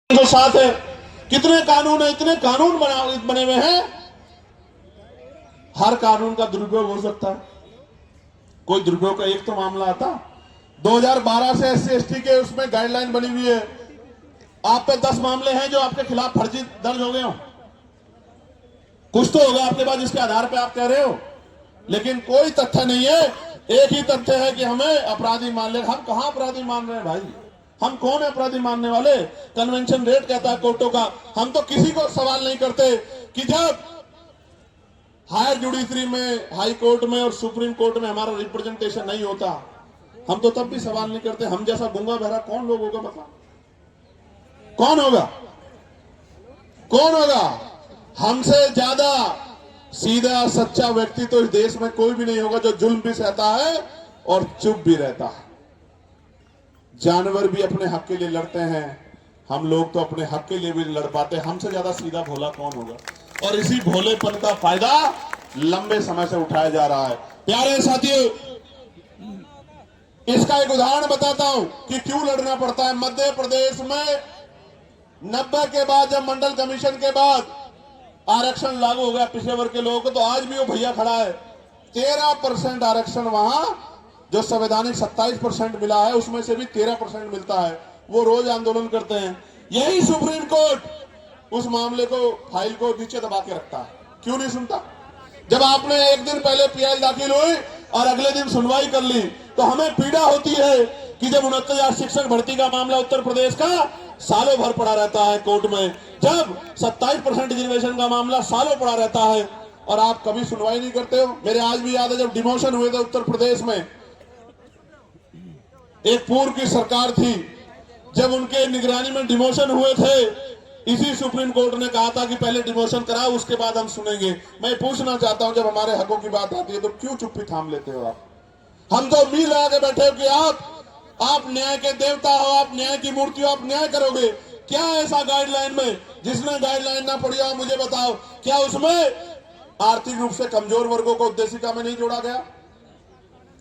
जो साथ है, कितने कानून है, इतने कानून बने हुए हैं, हर कानून का दुरुपयोग हो सकता है। कोई दुरुपयोग का एक तो मामला आता 2012 से एससी एसटी के उसमें गाइडलाइन बनी हुई है, आप पे 10 मामले हैं जो आपके खिलाफ फर्जी दर्ज हो गए हो, कुछ तो होगा आपके पास जिसके आधार पे आप कह रहे हो, लेकिन कोई तथ्य नहीं है। एक ही तथ्य है कि हमें अपराधी मान ले। हम कहां अपराधी मान रहे हैं भाई? हम कौन है अपराधी मानने वाले? कन्वेंशन रेट कहता है कोर्टों का। हम तो किसी को सवाल नहीं करते कि जब हायर जुडिशरी में, हाई कोर्ट में और सुप्रीम कोर्ट में हमारा रिप्रेजेंटेशन नहीं होता, हम तो तब भी सवाल नहीं करते। हम जैसा गूंगा बहरा कौन लोग होगा? मतलब कौन होगा? कौन होगा? हमसे ज्यादा सीधा सच्चा व्यक्ति तो इस देश में कोई भी नहीं होगा, जो जुल्म भी सहता है और चुप भी रहता है। जानवर भी अपने हक के लिए लड़ते हैं, हम लोग तो अपने हक के लिए भी लड़ पाते। हमसे ज्यादा सीधा भोला कौन होगा? और इसी भोलेपन का फायदा लंबे समय से उठाया जा रहा है। प्यारे साथियों, इसका एक उदाहरण बताता हूं कि क्यों लड़ना पड़ता है। मध्य प्रदेश में 90 के बाद, जब मंडल कमीशन के बाद आरक्षण लागू हो गया पिछड़े वर्ग के लोगों को, तो आज भी वो भैया खड़ा है। 13% आरक्षण वहां, जो संवैधानिक 27% मिला है, उसमें से भी 13% मिलता है। वो रोज आंदोलन करते हैं। यही सुप्रीम कोर्ट उस मामले को, फाइल को नीचे दबा के रखता है। क्यों नहीं सुनता? जब आपने एक दिन पहले पीआई दाखिल हुई और अगले दिन सुनवाई कर ली, तो हमें पीड़ा होती है कि जब 69,000 शिक्षक भर्ती का मामला उत्तर प्रदेश का सालों भर पड़ा रहता है कोर्ट में, जब 27% रिजर्वेशन का मामला सालों पड़ा रहता है और आप कभी सुनवाई नहीं करते हो। मेरे आज भी याद है, जब डिमोशन हुए थे उत्तर प्रदेश में, एक पूर्व की सरकार थी, जब उनके निगरानी में डिमोशन हुए थे, इसी सुप्रीम कोर्ट ने कहा था कि पहले डिमोशन कराओ, उसके बाद हम सुनेंगे। मैं पूछना चाहता हूं, जब हमारे हकों की बात आती है तो क्यों चुप्पी थाम लेते हो आप? हम तो उम्मीद लगा के बैठे हो कि आप न्याय के देवता हो, आप न्याय की मूर्ति हो, आप न्याय करोगे। क्या ऐसा गाइडलाइन में, जिसने गाइडलाइन ना पढ़ी हो मुझे बताओ, क्या उसमें आर्थिक रूप से कमजोर वर्गों को उद्देशिका में नहीं जोड़ा गया?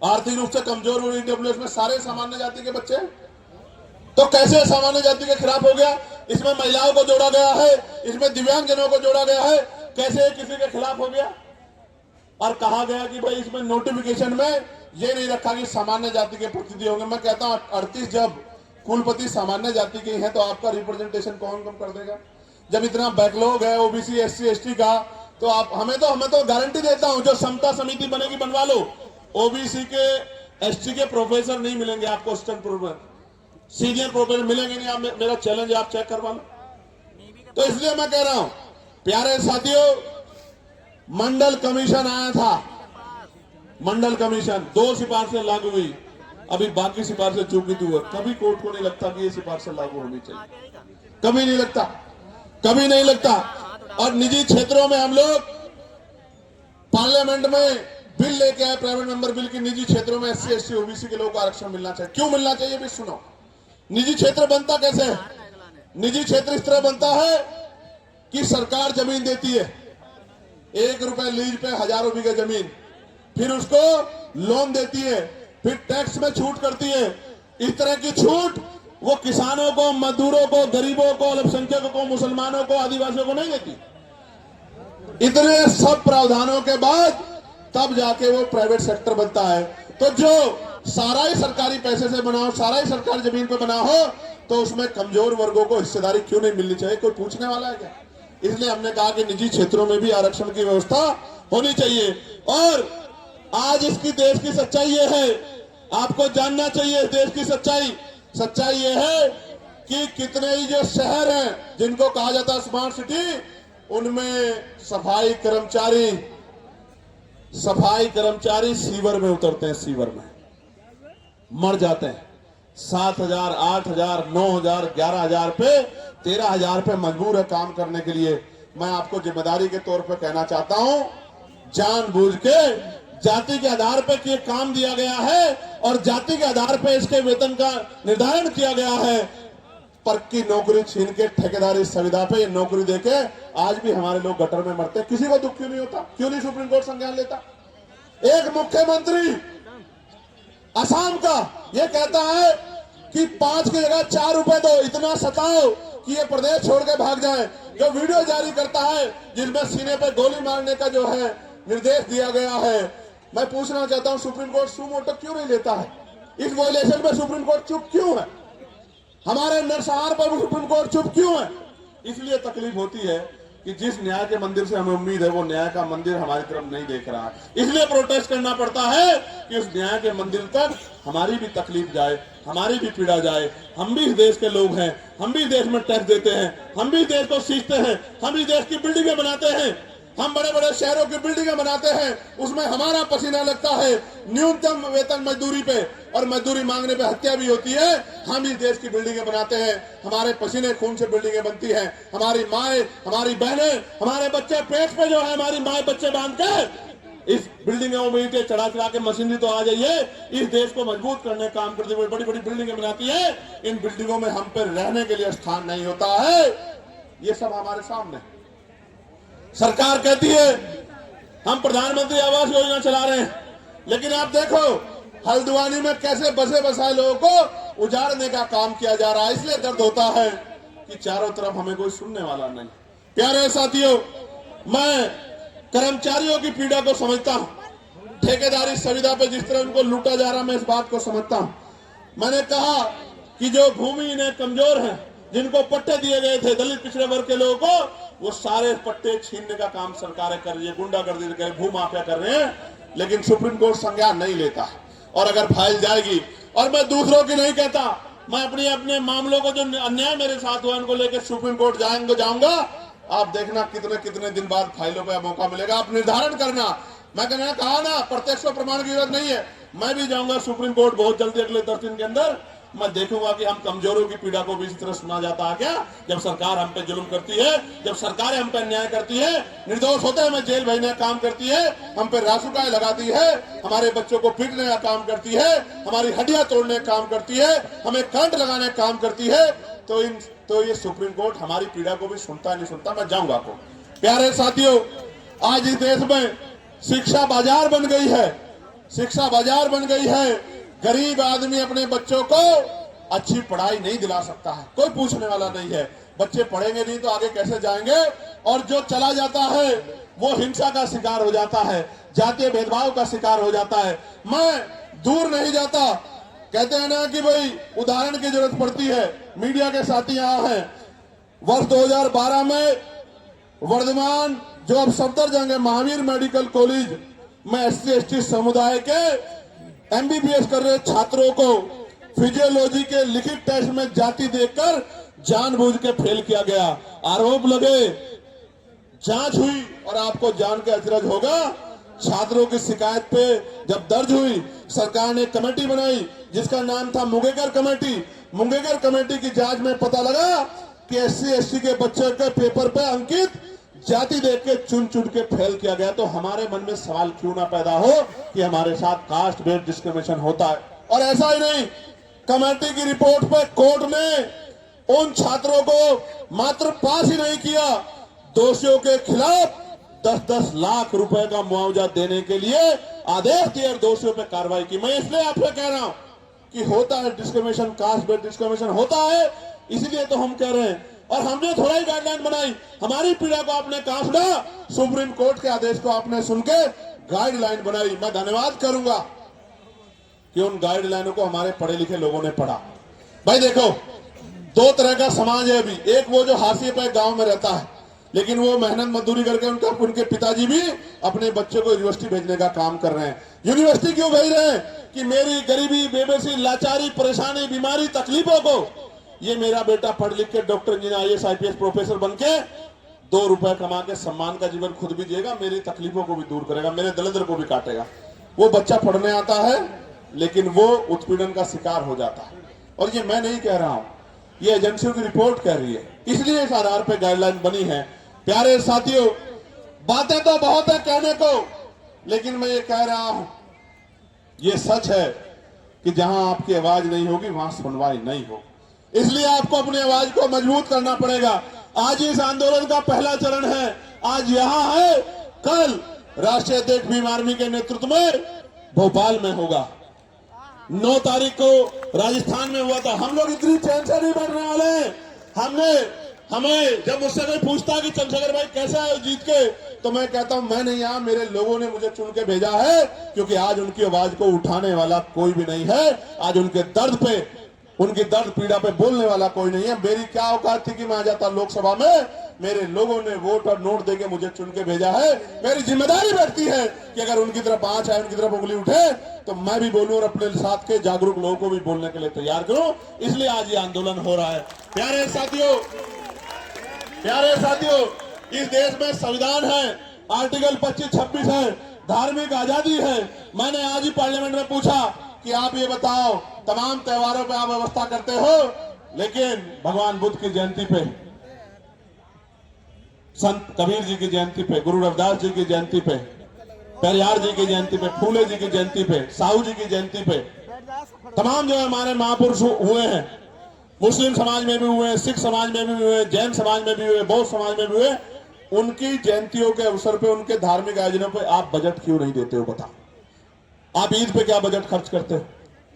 आर्थिक रूप से कमजोर वर्ग ईडब्ल्यूएस में सारे सामान्य जाति के बच्चे, तो कैसे सामान्य जाति के खिलाफ हो गया? इसमें महिलाओं को जोड़ा गया है, इसमें दिव्यांगजनों को जोड़ा गया है, कैसे किसी के खिलाफ हो गया? और कहा गया कि भाई इसमें नोटिफिकेशन में ये नहीं रखा कि सामान्य जाति के प्रतिनिधि होंगे। मैं कहता हूं 38 जब कुलपति सामान्य जाति के हैं, तो आपका रिप्रेजेंटेशन कौन कम कर देगा? जब इतना बैकलॉग है ओबीसी एससी एसटी का, तो आप हमें तो गारंटी देता हूं, जो समता समिति बनेगी बनवा लो, ओबीसी के एसटी के प्रोफेसर नहीं मिलेंगे आपको, असिस्टेंट प्रोफेसर, सीनियर प्रोफेसर मिलेंगे नहीं। आप, मेरा चैलेंज है, आप चेक करवा लो। तो इसलिए मैं कह रहा हूं, प्यारे साथियों, मंडल कमीशन आया था, मंडल कमीशन 2 सिफारिशें लागू हुई, अभी बाकी सिफारिशें चूकी हुई। कभी कोर्ट को नहीं लगता कि ये सिफारिशें लागू होनी चाहिए, कभी नहीं लगता, कभी नहीं लगता। और निजी क्षेत्रों में हम लोग पार्लियामेंट में बिल लेके आए, प्राइवेट मेंबर बिल की, निजी क्षेत्रों में एससी एसटी ओबीसी के लोगों को आरक्षण मिलना चाहिए। क्यों मिलना चाहिए भी सुनो। निजी क्षेत्र बनता कैसे है? निजी क्षेत्र इस तरह बनता है कि सरकार जमीन देती है, 1 रुपए लीज पे हजारों बीघे जमीन, फिर उसको लोन देती है, फिर टैक्स में छूट करती है। इस तरह की छूट वो किसानों को, मजदूरों को, गरीबों को, अल्पसंख्यकों को, मुसलमानों को, आदिवासियों को नहीं देती। इतने सब प्रावधानों के बाद तब जाके वो प्राइवेट सेक्टर बनता है। तो जो सारा ही सरकारी पैसे से बना हो, सारा ही सरकारी जमीन पे बना हो, तो उसमें कमजोर वर्गों को हिस्सेदारी क्यों नहीं मिलनी चाहिए? कोई पूछने वाला है क्या? इसलिए हमने कहा कि निजी क्षेत्रों में भी आरक्षण की व्यवस्था होनी चाहिए। और आज इसकी देश की सच्चाई ये है, आपको जानना चाहिए देश की सच्चाई। सच्चाई ये है कि कितने ही जो शहर हैं जिनको कहा जाता है स्मार्ट सिटी, उनमें सफाई कर्मचारी सीवर में उतरते हैं, सीवर में मर जाते हैं। 7,000, 8,000, 9,000, 11,000 पे, 13,000 पे मजबूर है काम करने के लिए। मैं आपको जिम्मेदारी के तौर पर कहना चाहता हूं, जानबूझ के जाति के आधार पर ये काम दिया गया है और जाति के आधार पर इसके वेतन का निर्धारण किया गया है। पर की नौकरी छीन के ठेकेदारी संविदा पे ये नौकरी देके आज भी हमारे लोग गटर में मरते हैं। किसी को दुख क्यों नहीं होता? क्यों नहीं सुप्रीम कोर्ट संज्ञान लेता? एक मुख्यमंत्री असम का ये कहता है कि 5 की जगह 4 रुपए दो, इतना सताओ कि ये प्रदेश छोड़ के भाग जाए, जो वीडियो जारी करता है जिसमें सीने पे गोली मारने का जो है निर्देश दिया गया है। मैं पूछना चाहता हूं सुप्रीम कोर्ट सू मोटो क्यों नहीं लेता है? इस वायलेशन में सुप्रीम कोर्ट चुप क्यों है? हमारे नरसंहार पर सुप्रीम कोर्ट चुप क्यों है? इसलिए तकलीफ होती है कि जिस न्याय के मंदिर से हमें उम्मीद है वो न्याय का मंदिर हमारी तरफ नहीं देख रहा है। इसलिए प्रोटेस्ट करना पड़ता है कि उस न्याय के मंदिर तक हमारी भी तकलीफ जाए, हमारी भी पीड़ा जाए। हम भी इस देश के लोग हैं, हम भी देश में टैक्स देते हैं, हम भी देश को सींचते हैं, हम भी देश की बिल्डिंगें बनाते हैं, हम बड़े बड़े शहरों की बिल्डिंगें बनाते हैं, उसमें हमारा पसीना लगता है। न्यूनतम वेतन मजदूरी पे और मजदूरी मांगने पे हत्या भी होती है। हम इस देश की बिल्डिंगें बनाते हैं, हमारे पसीने खून से बिल्डिंगें बनती हैं। हमारी माए, हमारी बहनें, हमारे बच्चे पेट पे जो है हमारी माए बच्चे बांध के इस बिल्डिंगों में ईंटें चढ़ा चढ़ा के मशीनरी तो आ जाइए, इस देश को मजबूत करने का काम करते हुए बड़ी बड़ी बिल्डिंगें बनाती है। इन बिल्डिंगों में हम पे रहने के लिए स्थान नहीं होता है। ये सब हमारे सामने। सरकार कहती है हम प्रधानमंत्री आवास योजना चला रहे हैं, लेकिन आप देखो हल्द्वानी में कैसे बसे बसाए लोगों को उजाड़ने का काम किया जा रहा है। इसलिए दर्द होता है कि चारों तरफ हमें कोई सुनने वाला नहीं। प्यारे साथियों, मैं कर्मचारियों की पीड़ा को समझता हूं, ठेकेदारी सुविधा पे जिस तरह उनको लूटा जा रहा, मैं इस बात को समझता हूं। मैंने कहा कि जो भूमिहीन कमजोर हैं, जिनको पट्टे दिए गए थे दलित पिछड़े वर्ग के लोगों को, वो सारे पट्टे छीनने का काम सरकारें कर रही है, गुंडागर्दी कर, भूमाफिया कर रहे हैं। लेकिन सुप्रीम कोर्ट संज्ञान नहीं लेता और अगर फाइल जाएगी, और मैं दूसरों की नहीं कहता, मैं अपने मामलों को जो अन्याय मेरे साथ हुआ उनको लेकर सुप्रीम कोर्ट जाऊंगा। आप देखना कितने कितने दिन बाद फाइलों पे मौका मिलेगा, आप निर्धारण करना। मैं कहना कहा ना, प्रत्यक्ष प्रमाण की जरूरत नहीं है। मैं भी जाऊंगा सुप्रीम कोर्ट बहुत जल्दी, अगले 10 दिन के अंदर। मैं देखूंगा कि हम कमजोरों की पीड़ा को भी इस तरह सुना जाता है क्या? जब सरकार हम पे जुल्म करती है, जब सरकारें हम पे अन्याय करती है, निर्दोष होते हैं हमें जेल भेजने का काम करती है, हम पे रासुकाएं लगाती है, हमारे बच्चों को पीटने का काम करती है, हमारी हड्डियां तोड़ने का काम करती है, हमें करंट लगाने का काम करती है, तो ये सुप्रीम कोर्ट हमारी पीड़ा को भी सुनता नहीं सुनता। मैं जाऊंगा आपको। प्यारे साथियों, आज इस देश में शिक्षा बाजार बन गई है, शिक्षा बाजार बन गई है। गरीब आदमी अपने बच्चों को अच्छी पढ़ाई नहीं दिला सकता है, कोई पूछने वाला नहीं है। बच्चे पढ़ेंगे नहीं तो आगे कैसे जाएंगे? और जो चला जाता है वो हिंसा का शिकार हो जाता है, जातीय भेदभाव का शिकार हो जाता है। मैं दूर नहीं जाता, कहते हैं ना कि भाई उदाहरण की जरूरत पड़ती है। मीडिया के साथी यहाँ हैं, वर्ष 2012 में वर्धमान जो अब सफदरजंग है, महावीर मेडिकल कॉलेज में SC/ST समुदाय के MBBS कर रहे छात्रों को फिजियोलॉजी के लिखित टेस्ट में जाति देखकर जानबूझ के फेल किया गया। आरोप लगे, जांच हुई और आपको जान के अचरज होगा, छात्रों की शिकायत पे जब दर्ज हुई, सरकार ने कमेटी बनाई जिसका नाम था मुंगेकर कमेटी। मुंगेकर कमेटी की जांच में पता लगा कि SC/ST के बच्चों के पेपर पे अंकित जाति देख के चुन चुन के फेल किया गया। तो हमारे मन में सवाल क्यों ना पैदा हो कि हमारे साथ कास्ट बेस्ड डिस्क्रिमिनेशन होता है। और ऐसा ही नहीं, कमेटी की रिपोर्ट पे कोर्ट ने उन छात्रों को मात्र पास ही नहीं किया, दोषियों के खिलाफ 10-10 लाख रुपए का मुआवजा देने के लिए आदेश दिए और दोषियों पे कार्रवाई की। मैं इसलिए आपसे कह रहा हूं कि होता है डिस्क्रिमिनेशन, कास्ट बेस्ड डिस्क्रिमिनेशन होता है, इसलिए तो हम कह रहे हैं। और हमने थोड़ा ही गाइडलाइन बनाई, हमारी पीड़ा को आपने कहा सुना, सुप्रीम कोर्ट के आदेश को आपने सुन के गाइडलाइन बनाई। मैं धन्यवाद करूंगा कि उन गाइडलाइनों को हमारे पढ़े लिखे लोगों ने पढ़ा। भाई देखो, दो तरह का समाज है अभी। एक वो जो हाशिए पे गांव में रहता है, लेकिन वो मेहनत मजदूरी करके उनके पिताजी भी अपने बच्चों को यूनिवर्सिटी भेजने का काम कर रहे हैं। यूनिवर्सिटी क्यों भेज रहे हैं? कि मेरी गरीबी, बेबसी, लाचारी, परेशानी, बीमारी, तकलीफों को ये मेरा बेटा पढ़ लिख के doctor, engineer, IAS IPS professor बन के 2 रुपए कमा के सम्मान का जीवन खुद भी जिएगा, मेरी तकलीफों को भी दूर करेगा, मेरे दलिद्र को भी काटेगा। वो बच्चा पढ़ने आता है लेकिन वो उत्पीड़न का शिकार हो जाता है। और ये मैं नहीं कह रहा हूं, ये एजेंसियों की रिपोर्ट कह रही है, इसलिए इस आधार पर गाइडलाइन बनी है। प्यारे साथियों, बातें तो बहुत है कहने को, लेकिन मैं ये कह रहा हूं, ये सच है कि जहां आपकी आवाज नहीं होगी वहां सुनवाई नहीं होगी। इसलिए आपको अपनी आवाज को मजबूत करना पड़ेगा। आज इस आंदोलन का पहला चरण है, आज यहां है, कल राष्ट्रीय अध्यक्ष भीम आर्मी के नेतृत्व में भोपाल में होगा। 9 तारीख को राजस्थान में हुआ था। हम लोग इतनी चैन से नहीं बैठने वाले हैं। हमें जब मुझसे कोई पूछता कि चंद्रशेखर भाई कैसा है जीत के, तो मैं कहता हूं मैं नहीं आया, मेरे लोगों ने मुझे चुन के भेजा है, क्योंकि आज उनकी आवाज को उठाने वाला कोई भी नहीं है। आज उनके दर्द पे, उनकी दर्द पीड़ा पे बोलने वाला कोई नहीं है। मेरी क्या औकात थी कि मैं आ जाता लोकसभा में? मेरे लोगों ने वोट और नोट देके मुझे चुन के भेजा है। मेरी जिम्मेदारी बढ़ती है कि अगर उनकी तरफ आंच आए, उनकी तरफ उंगली उठे, तो मैं भी बोलूं और अपने साथ के जागरूक लोगों को भी बोलने के लिए तैयार करूं। इसलिए आज ये आंदोलन हो रहा है। प्यारे साथियों, इस देश में संविधान है, आर्टिकल 25-26 है, धार्मिक आजादी है। मैंने आज ही पार्लियामेंट में पूछा कि आप ये बताओ, तमाम त्योहारों पे आप व्यवस्था करते हो, लेकिन भगवान बुद्ध की जयंती पे, संत कबीर जी की जयंती पे, गुरु रविदास जी की जयंती पे, पेरियार जी की जयंती पे, फूले जी की जयंती पे, साहू जी की जयंती पे, तमाम जो हमारे महापुरुष हुए हैं, मुस्लिम समाज में भी हुए, सिख समाज में भी हुए, जैन समाज में भी हुए, बौद्ध समाज में भी हुए, उनकी जयंतियों के अवसर पे, उनके धार्मिक आयोजनों पे आप बजट क्यों नहीं देते हो? बताओ। आप ईद पे क्या बजट खर्च करते हो?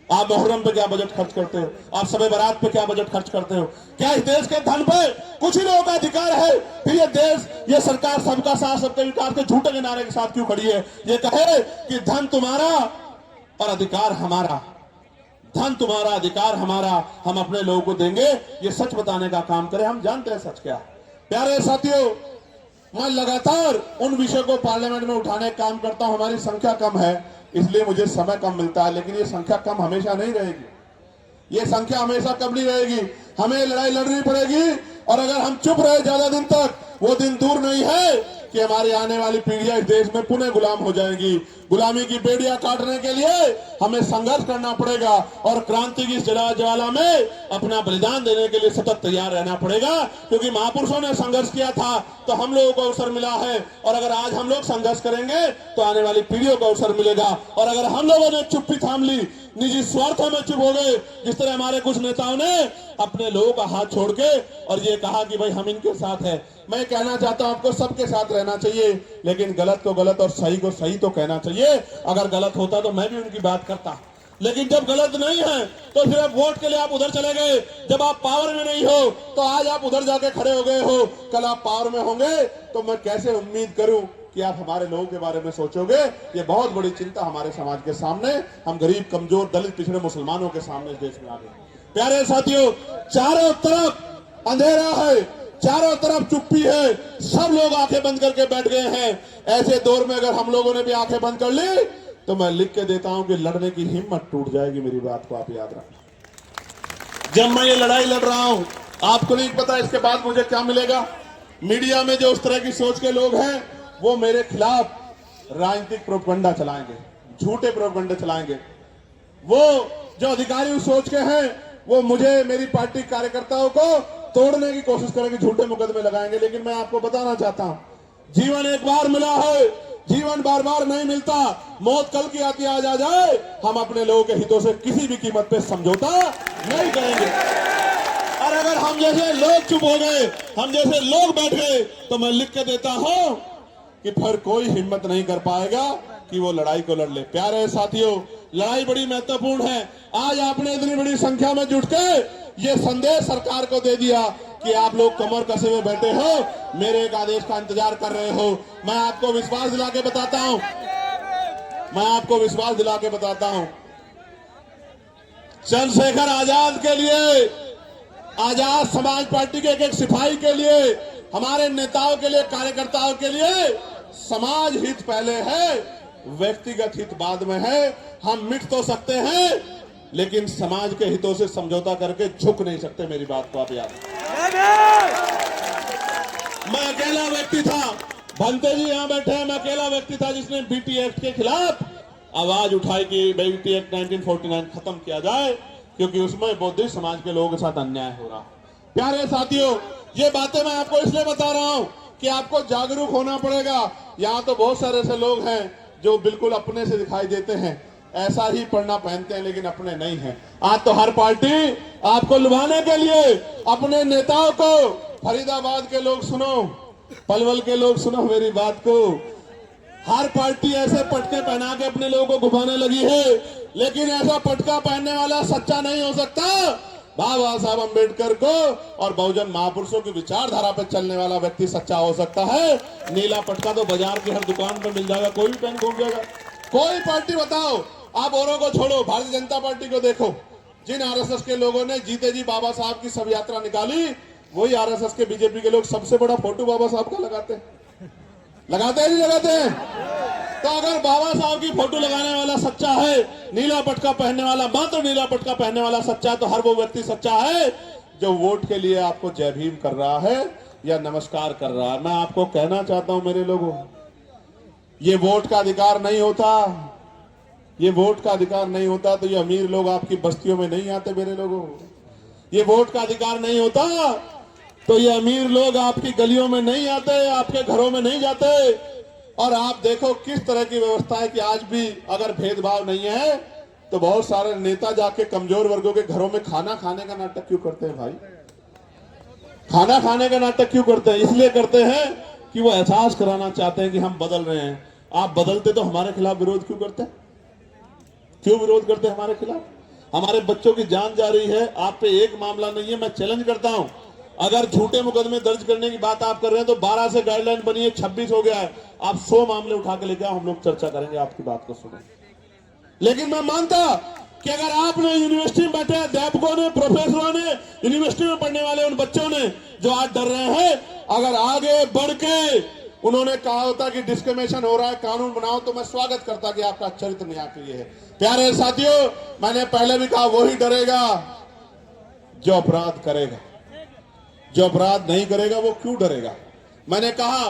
आप मुहर्रम पे क्या बजट खर्च करते हो? आप शब बारात पे क्या बजट खर्च करते हो? क्या इस देश के धन पे कुछ ही लोगों का अधिकार है? फिर ये देश, ये सरकार सबका साथ सबके विकास के झूठे के नारे के साथ क्यों खड़ी है? ये कहे कि धन तुम्हारा और अधिकार हमारा, धन तुम्हारा अधिकार हमारा, हम अपने लोगों को देंगे, ये सच बताने का काम करें। हम जानते हैं सच क्या। प्यारे साथियों, मैं लगातार उन विषयों को पार्लियामेंट में उठाने का काम करता हूं। हमारी संख्या कम है, इसलिए मुझे समय कम मिलता है, लेकिन ये संख्या कम हमेशा नहीं रहेगी। ये संख्या हमेशा कम नहीं रहेगी। हमें लड़ाई लड़नी पड़ेगी, और अगर हम चुप रहे ज्यादा दिन तक, वो दिन दूर नहीं है कि हमारी आने वाली पीढ़ियां इस देश में पुनः गुलाम हो जाएंगी। गुलामी की बेड़ियां काटने के लिए हमें संघर्ष करना पड़ेगा, और क्रांति की ज्वाला में अपना बलिदान देने के लिए सतत तैयार रहना पड़ेगा, क्योंकि महापुरुषों ने संघर्ष किया था तो हम लोगों को अवसर मिला है। और अगर आज हम लोग संघर्ष करेंगे तो आने वाली पीढ़ियों को अवसर मिलेगा। और अगर हम लोगों ने चुप्पी थाम ली, निजी स्वार्थों में चुप हो गए, जिस तरह हमारे कुछ नेताओं ने अपने लोगों का हाथ छोड़ के और ये कहा कि भाई हम इनके साथ हैं, मैं कहना चाहता हूं आपको सबके साथ रहना चाहिए, लेकिन गलत को गलत और सही को सही तो कहना चाहिए। अगर गलत होता तो मैं भी उनकी बात करता, लेकिन जब गलत नहीं है तो सिर्फ वोट के लिए आप उधर चले गए। जब आप पावर में नहीं हो तो आज आप उधर जाके खड़े हो गए हो, कल आप पावर में होंगे तो मैं कैसे उम्मीद करूं कि आप हमारे लोगों के बारे में सोचोगे। ये बहुत बड़ी चिंता हमारे समाज के सामने, हम गरीब, कमजोर, दलित, पिछड़े मुसलमानों के सामने इस देश में आ गए। प्यारे साथियों, चारों तरफ अंधेरा है, चारों तरफ चुप्पी है, सब लोग आंखें बंद करके बैठ गए हैं। ऐसे दौर में अगर हम लोगों ने भी आंखें बंद कर ली तो मैं लिख के देता हूं कि लड़ने की हिम्मत टूट जाएगी। मेरी बात को आप याद रखना। जब मैं ये लड़ाई लड़ रहा हूं, आपको नहीं पता इसके बाद मुझे क्या मिलेगा। मीडिया में जो उस तरह की सोच के लोग हैं, वो मेरे खिलाफ राजनीतिक प्रोपगंडा चलाएंगे, झूठे प्रोपगंडे चलाएंगे। वो जो अधिकारी उस सोच के हैं, वो मुझे, मेरी पार्टी कार्यकर्ताओं को तोड़ने की कोशिश करेंगे, झूठे मुकदमे लगाएंगे। लेकिन मैं आपको बताना चाहता हूं, जीवन एक बार मिला है, जीवन बार बार नहीं मिलता। मौत कल की आती आज आ जाए, हम अपने लोगों के हितों से किसी भी कीमत पे समझौता नहीं करेंगे। और अगर हम जैसे लोग चुप हो गए, हम जैसे लोग बैठ गए, तो मैं लिख के देता हूं कि फिर कोई हिम्मत नहीं कर पाएगा कि वो लड़ाई को लड़ ले। प्यारे साथियों, लड़ाई बड़ी महत्वपूर्ण है। आज आपने इतनी बड़ी संख्या में जुट के ये संदेश सरकार को दे दिया कि आप लोग कमर कसे हुए बैठे हो, मेरे एक आदेश का इंतजार कर रहे हो। मैं आपको विश्वास दिला के बताता हूं, चंद्रशेखर आजाद के लिए, आजाद समाज पार्टी के एक सिपाही के लिए, हमारे नेताओं के लिए, कार्यकर्ताओं के लिए समाज हित पहले है, व्यक्तिगत हित बाद में है। हम मिट तो सकते हैं, लेकिन समाज के हितों से समझौता करके झुक नहीं सकते। मेरी बात को आप याद। मैं अकेला व्यक्ति था, भंते जी यहां बैठे हैं, मैं अकेला व्यक्ति था जिसने बीटी एक्ट के खिलाफ आवाज उठाई कि बीटी एक्ट 1949 खत्म किया जाए, क्योंकि उसमें बौद्धिस्ट समाज के लोगों के साथ अन्याय हो रहा। प्यारे साथियों, ये बातें मैं आपको इसलिए बता रहा हूं कि आपको जागरूक होना पड़ेगा। यहां तो बहुत सारे ऐसे लोग हैं जो बिल्कुल अपने से दिखाई देते हैं, ऐसा ही पढ़ना पहनते हैं, लेकिन अपने नहीं हैं। आज तो हर पार्टी आपको लुभाने के लिए अपने नेताओं को, फरीदाबाद के लोग सुनो, पलवल के लोग सुनो मेरी बात को, हर पार्टी ऐसे पटके पहना के अपने लोगों को घुमाने लगी है, लेकिन ऐसा पटका पहनने वाला सच्चा नहीं हो सकता। बाबा साहब अंबेडकर को और बहुजन महापुरुषों की विचारधारा पर चलने वाला व्यक्ति सच्चा हो सकता है। नीला पटका तो बाजार की हर दुकान पर मिल जाएगा, कोई भी पहन घूम जाएगा। कोई पार्टी बताओ, आप औरों को छोड़ो, भारतीय जनता पार्टी को देखो, जिन आरएसएस के लोगों ने जीते जी बाबा साहब की शव यात्रा निकाली, वही आरएसएस के बीजेपी के लोग सबसे बड़ा फोटो बाबा साहब का लगाते हैं। लगाते हैं नहीं लगाते हैं? तो अगर बाबा साहब की फोटो लगाने वाला सच्चा है, नीला पटका पहनने वाला, मात्र नीला पटका पहनने वाला सच्चा, तो हर वो व्यक्ति सच्चा है जो वोट के लिए आपको जय भीम कर रहा है या नमस्कार कर रहा है। मैं आपको कहना चाहता हूं मेरे लोगों, ये वोट का अधिकार नहीं होता, ये वोट का अधिकार नहीं होता तो ये अमीर लोग आपकी बस्तियों में नहीं आते मेरे लोगों। ये वोट का अधिकार नहीं होता तो ये अमीर लोग आपकी गलियों में नहीं आते, आपके घरों में नहीं जाते। और आप देखो किस तरह की व्यवस्था है कि आज भी अगर भेदभाव नहीं है तो बहुत सारे नेता जाके कमजोर वर्गों के घरों में खाना खाने का नाटक क्यों करते हैं भाई? खाना खाने का नाटक क्यों करते हैं? इसलिए करते हैं कि वो एहसास कराना चाहते हैं कि हम बदल रहे हैं। आप बदलते तो हमारे खिलाफ विरोध क्यों करते हैं? क्यों विरोध करते हैं हमारे खिलाफ? हमारे बच्चों की जान जा रही है, आप पे एक मामला नहीं है। मैं चैलेंज करता हूं, अगर झूठे मुकदमे दर्ज करने की बात आप कर रहे हैं तो 12 से गाइडलाइन बनी है, 26 हो गया है। आप 100 मामले उठा के लेके आओ, हम लोग चर्चा करेंगे, आपकी बात को सुनेंगे। लेकिन मैं मानता कि अगर आपने यूनिवर्सिटी में बैठे अध्यापकों ने, प्रोफेसरों ने, यूनिवर्सिटी में पढ़ने वाले उन बच्चों ने जो आज डर रहे हैं, अगर आगे बढ़ के उन्होंने कहा होता कि डिस्क्रिमिनेशन हो रहा है, कानून बनाओ, तो मैं स्वागत करता कि आपका चरित्र न्याय के लिए है। प्यारे साथियों, मैंने पहले भी कहा, वही डरेगा जो अपराध करेगा। जो अपराध नहीं करेगा वो क्यों डरेगा? मैंने कहा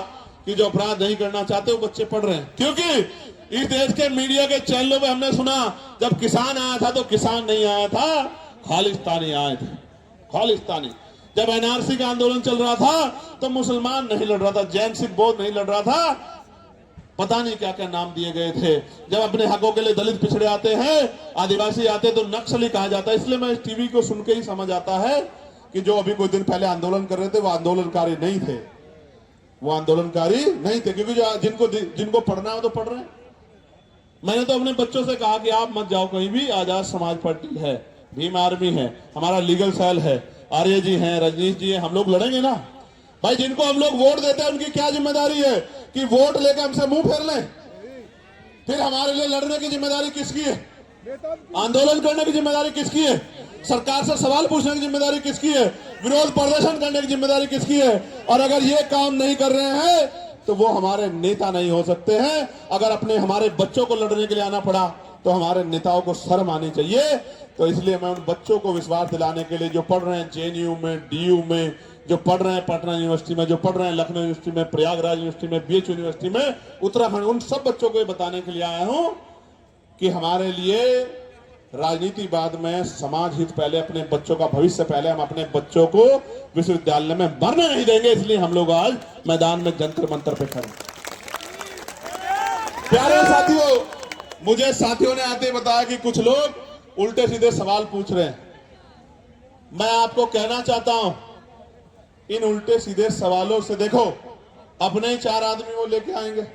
कि जो अपराध नहीं करना चाहते वो बच्चे पढ़ रहे हैं, क्योंकि इस देश के मीडिया के चैनलों पे हमने सुना जब किसान आया था तो किसान नहीं आया था, खालिस्तानी आए थे, खालिस्तानी। जब एनआरसी का आंदोलन चल रहा था तो मुसलमान नहीं लड़ रहा था, जैन सिख बौद्ध नहीं लड़ रहा था, पता नहीं क्या क्या नाम दिए गए थे। जब अपने हकों के लिए दलित पिछड़े आते हैं, आदिवासी आते तो नक्सली कहा जाता है। इसलिए मैं इस टीवी को सुन के ही समझ आता है कि जो अभी कुछ दिन पहले आंदोलन कर रहे थे वो आंदोलनकारी नहीं थे, वो आंदोलनकारी नहीं थे, क्योंकि जो जिनको पढ़ना है तो पढ़ रहे हैं। मैंने तो अपने बच्चों से कहा कि आप मत जाओ कहीं भी, आजाद समाज पार्टी है, भीम आर्मी है, हमारा लीगल सेल है, आर्य जी हैं, रजनीश जी हैं, हम लोग लड़ेंगे ना भाई। जिनको हम लोग वोट देते हैं उनकी क्या जिम्मेदारी है कि वोट लेकर हमसे मुंह फेर लें? फिर हमारे लिए लड़ने की जिम्मेदारी किसकी है? आंदोलन करने की जिम्मेदारी किसकी है? सरकार से सवाल पूछने की जिम्मेदारी किसकी है? विरोध प्रदर्शन करने की जिम्मेदारी किसकी है? और अगर ये काम नहीं कर रहे हैं तो वो हमारे नेता नहीं हो सकते हैं। अगर अपने हमारे बच्चों को लड़ने के लिए आना पड़ा तो हमारे नेताओं को शर्म आनी चाहिए। तो इसलिए मैं उन बच्चों को विश्वास दिलाने के लिए, जो पढ़ रहे हैं जेएनयू में, डीयू में, जो पढ़ रहे हैं पटना यूनिवर्सिटी में, जो पढ़ रहे हैं लखनऊ यूनिवर्सिटी में, प्रयागराज यूनिवर्सिटी में, बीएच यूनिवर्सिटी में, उत्तराखंड, उन सब बच्चों को ये बताने के लिए आया हूं कि हमारे लिए राजनीति बाद में, समाज हित पहले, अपने बच्चों का भविष्य पहले। हम अपने बच्चों को विश्वविद्यालय में मरने नहीं देंगे, इसलिए हम लोग आज मैदान में जंतर मंतर पे खड़े। प्यारे साथियों, मुझे साथियों ने आते बताया कि कुछ लोग उल्टे सीधे सवाल पूछ रहे हैं। मैं आपको कहना चाहता हूं, इन उल्टे सीधे सवालों से देखो, अपने ही 4 आदमी वो लेके आएंगे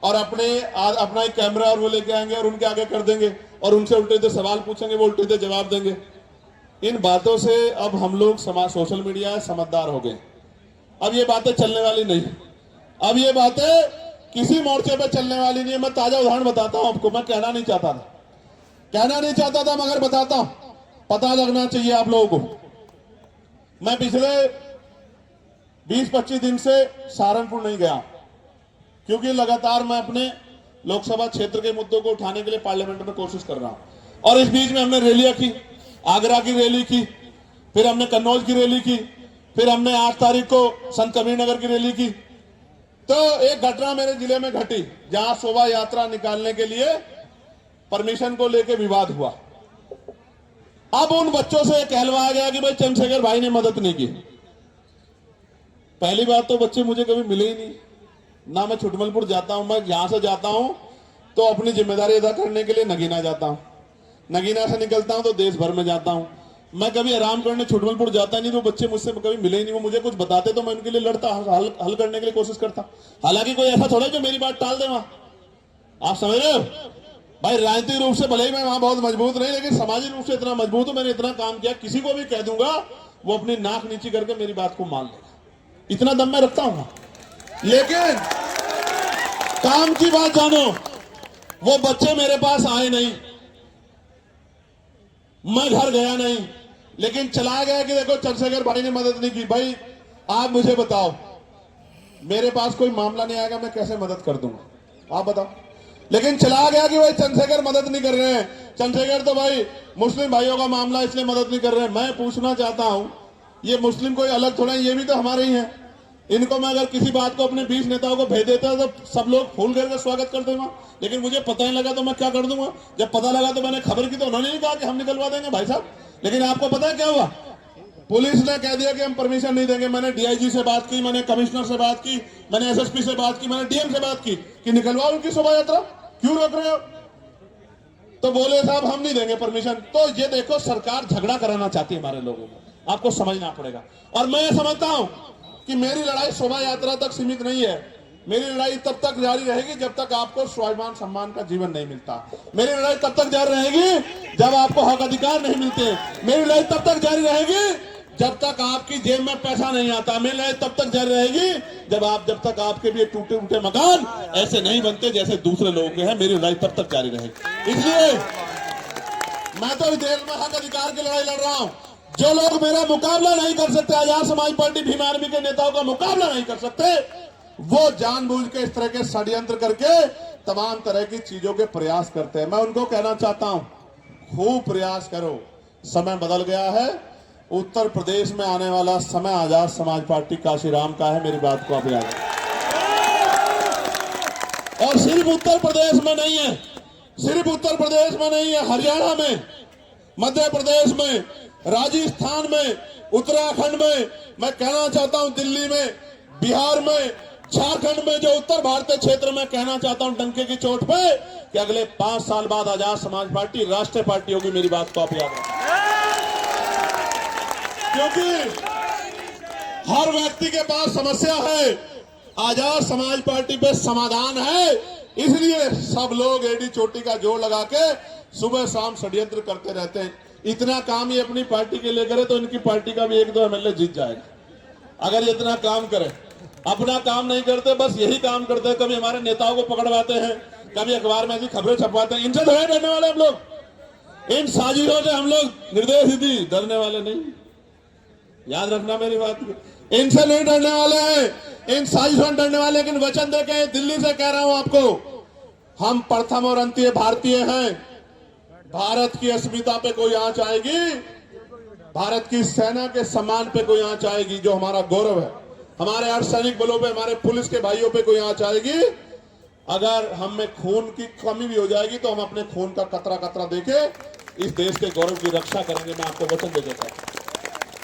और अपना एक कैमरा और वो लेके आएंगे और उनके आगे कर देंगे और उनसे उल्टे सीधे सवाल पूछेंगे, वो उल्टे सीधे जवाब देंगे। इन बातों से अब हम लोग सोशल मीडिया है, समझदार हो गए। अब ये बातें चलने वाली नहीं, अब ये बातें किसी मोर्चे पे चलने वाली नहीं है। मैं ताजा उदाहरण बताता हूं आपको, मैं कहना नहीं चाहता था, मगर बताता हूं, पता लगना चाहिए आप लोगों को। मैं पिछले 20-25 दिन से सहारनपुर नहीं गया, क्योंकि लगातार मैं अपने लोकसभा क्षेत्र के मुद्दों को उठाने के लिए पार्लियामेंट में कोशिश कर रहा हूं। और इस बीच में हमने रैलियां की, आगरा की रैली की, फिर हमने कन्नौज की रैली की, फिर हमने 8 तारीख को संत कबीर नगर की रैली की। तो एक घटना मेरे जिले में घटी, जहां शोभा यात्रा निकालने के लिए परमिशन को लेकर विवाद हुआ। अब उन बच्चों से कहलवाया गया कि भाई चंद्रशेखर भाई ने मदद नहीं की। पहली बात तो बच्चे मुझे कभी मिले ही नहीं, ना मैं छुटमलपुर जाता हूं। मैं यहां से जाता हूं तो अपनी जिम्मेदारी अदा करने के लिए नगीना जाता हूं, नगीना से निकलता हूं तो देश भर में जाता हूं। मैं कभी आराम करने छुटमलपुर जाता नहीं, तो बच्चे मुझसे कभी मिले ही नहीं। वो मुझे कुछ बताते तो मैं उनके लिए लड़ता, हल करने के लिए कोशिश करता। हालांकि कोई ऐसा थोड़ा जो मेरी बात टाल दे वहां, आप समझ रहे हो? भाई राजनीतिक रूप से भले ही मैं वहां बहुत मजबूत नहीं, लेकिन सामाजिक रूप से इतना मजबूत हूं, मैंने इतना काम किया, किसी को भी कह दूंगा वो अपनी नाक नीची करके मेरी बात को मान लेगा, इतना दम मैं रखता हूं। लेकिन काम की बात जानो, वो बच्चे मेरे पास आए नहीं, मैं घर गया नहीं, लेकिन चला गया कि देखो चंद्रशेखर भाई ने मदद नहीं की। भाई आप मुझे बताओ, मेरे पास कोई मामला नहीं आएगा, मैं कैसे मदद कर दूंगा, आप बताओ। लेकिन चला गया कि भाई चंद्रशेखर मदद नहीं कर रहे हैं, चंद्रशेखर तो भाई मुस्लिम भाइयों का मामला इसलिए मदद नहीं कर रहे हैं। मैं पूछना चाहता हूं, ये मुस्लिम कोई अलग थोड़ा, ये भी तो हमारे ही हैं। इनको मैं अगर किसी बात को अपने 20 नेताओं को भेज देता तो सब लोग फूल करके स्वागत कर दूंगा, लेकिन मुझे पता नहीं लगा तो मैं क्या कर दूंगा। जब पता लगा तो मैंने खबर की तो उन्होंने नहीं कहा कि हम निकलवा देंगे भाई साहब। लेकिन आपको पता है क्या हुआ, पुलिस ने कह दिया कि हम परमिशन नहीं देंगे। मैंने डीआईजी से बात की, मैंने कमिश्नर से बात की, मैंने एसएसपी से बात की, मैंने डीएम से बात की कि निकलवाओ उनकी शोभा यात्रा, क्यों रोक रहे हो। तो बोले साहब हम नहीं देंगे परमिशन। तो ये देखो सरकार झगड़ा कराना चाहती है हमारे लोगों को, आपको समझना पड़ेगा। और मैं समझता हूं कि मेरी लड़ाई शोभा यात्रा तक सीमित नहीं है, मेरी लड़ाई तब तक जारी रहेगी जब तक आपको स्वाभिमान सम्मान का जीवन नहीं मिलता। मेरी लड़ाई तब तक जारी रहेगी जब आपको हक अधिकार नहीं मिलते। मेरी लड़ाई तब तक जारी रहेगी जब तक आपकी जेब में पैसा नहीं आता। मेरी लड़ाई तब तक जारी रहेगी जब तक आपके भी टूटे टूटे मकान ऐसे नहीं बनते जैसे दूसरे लोगों के हैं। मेरी लड़ाई तब तक जारी रहेगी। इसलिए मैं तो इस देश में हक अधिकार की लड़ाई लड़ रहा हूं। जो लोग मेरा मुकाबला नहीं कर सकते, आजाद समाज पार्टी भीम आर्मी के नेताओं का मुकाबला नहीं कर सकते, वो जानबूझ के इस तरह के षड्यंत्र करके तमाम तरह की चीजों के प्रयास करते हैं। मैं उनको कहना चाहता हूं, खूब प्रयास करो, समय बदल गया है। उत्तर प्रदेश में आने वाला समय आजाद समाज पार्टी काशीराम का है, मेरी बात को आप याद रखें। और सिर्फ उत्तर प्रदेश में नहीं है, सिर्फ उत्तर प्रदेश में नहीं है, हरियाणा में, मध्य प्रदेश में, राजस्थान में, उत्तराखंड में, मैं कहना चाहता हूं दिल्ली में, बिहार में, झारखंड में, जो उत्तर भारतीय क्षेत्र में, कहना चाहता हूं डंके की चोट पे कि अगले 5 साल बाद आजाद समाज पार्टी राष्ट्रीय पार्टी होगी। मेरी बात को आप याद रखें, क्योंकि हर व्यक्ति के पास समस्या है, आजाद समाज पार्टी पे समाधान है। इसलिए सब लोग एडी चोटी का जोड़ लगा के सुबह शाम षड्यंत्र करते रहते हैं। इतना काम ये अपनी पार्टी के लिए करे तो इनकी पार्टी का भी 1-2 एमएलए जीत जाएगा। अगर ये इतना काम करे, अपना काम नहीं करते, बस यही काम करते हैं, कभी हमारे नेताओं को पकड़वाते हैं, कभी अखबार में ऐसी खबरें छपवाते हैं। इनसे थोड़े डरने वाले हम लोग, इन साजिशों से हम लोग निर्देश दी डरने वाले नहीं, याद रखना मेरी बात को। इनसे नहीं डरने वाले हैं, इन साजिशों डरने वाले। लेकिन वचन देके दिल्ली से कह रहा हूं आपको, हम प्रथम और अंतीय भारतीय हैं। भारत की अस्मिता पे कोई आंच आएगी, भारत की सेना के सम्मान पे कोई आंच आएगी, जो हमारा गौरव है, हमारे अर्धसैनिक बलों पे, हमारे पुलिस के भाइयों पे कोई आंच आएगी, अगर हम में खून की कमी भी हो जाएगी तो हम अपने खून का कतरा कतरा देके इस देश के गौरव की रक्षा करेंगे। मैं आपको वचन दे देता हूं।